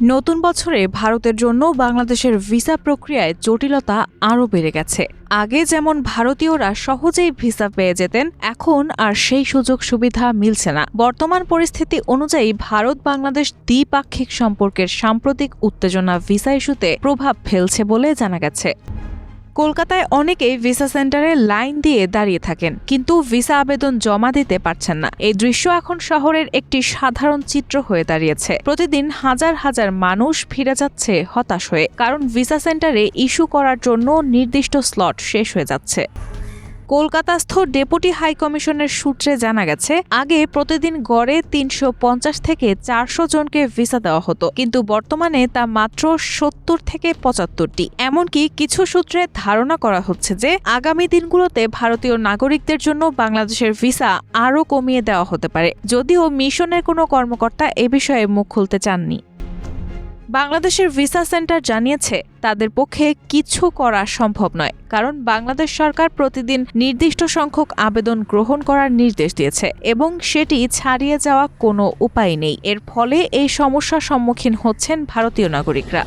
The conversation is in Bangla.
নতুন বছরে ভারতের জন্য বাংলাদেশের ভিসা প্রক্রিয়ায় জটিলতা আরও বেড়ে গেছে। আগে যেমন ভারতীয়রা সহজেই ভিসা পেয়ে যেতেন, এখন আর সেই সুযোগ সুবিধা মিলছে না। বর্তমান পরিস্থিতি অনুযায়ী ভারত বাংলাদেশ দ্বিপাক্ষিক সম্পর্কের সাম্প্রতিক উত্তেজনা ভিসা ইস্যুতে প্রভাব ফেলছে বলে জানা গেছে। কলকাতায় অনেকেই ভিসা সেন্টারে লাইন দিয়ে দাঁড়িয়ে থাকেন, কিন্তু ভিসা আবেদন জমা দিতে পারছেন না। এই দৃশ্য এখন শহরের একটি সাধারণ চিত্র হয়ে দাঁড়িয়েছে। প্রতিদিন হাজার হাজার মানুষ ফিরে যাচ্ছে হতাশ হয়ে, কারণ ভিসা সেন্টারে ইস্যু করার জন্য নির্দিষ্ট স্লট শেষ হয়ে যাচ্ছে। কলকাতাস্থ ডেপুটি হাই কমিশনের সূত্রে জানা গেছে, আগে প্রতিদিন গড়ে ৩৫০ থেকে ৪০০ জনকে ভিসা দেওয়া হতো, কিন্তু বর্তমানে তা মাত্র ৭০ থেকে ৭৫টি। এমনকি কিছু সূত্রে ধারণা করা হচ্ছে যে আগামী দিনগুলোতে ভারতীয় নাগরিকদের জন্য বাংলাদেশের ভিসা আরও কমিয়ে দেওয়া হতে পারে, যদিও মিশনের কোনো কর্মকর্তা এ বিষয়ে মুখ খুলতে চাননি। বাংলাদেশের ভিসা সেন্টার জানিয়েছে, তাদের পক্ষে কিছু করা সম্ভব নয়, কারণ বাংলাদেশ সরকার প্রতিদিন নির্দিষ্ট সংখ্যক আবেদন গ্রহণ করার নির্দেশ দিয়েছে এবং সেটি ছাড়িয়ে যাওয়া কোনো উপায় নেই। এর ফলে এই সমস্যার সম্মুখীন হচ্ছেন ভারতীয় নাগরিকরা।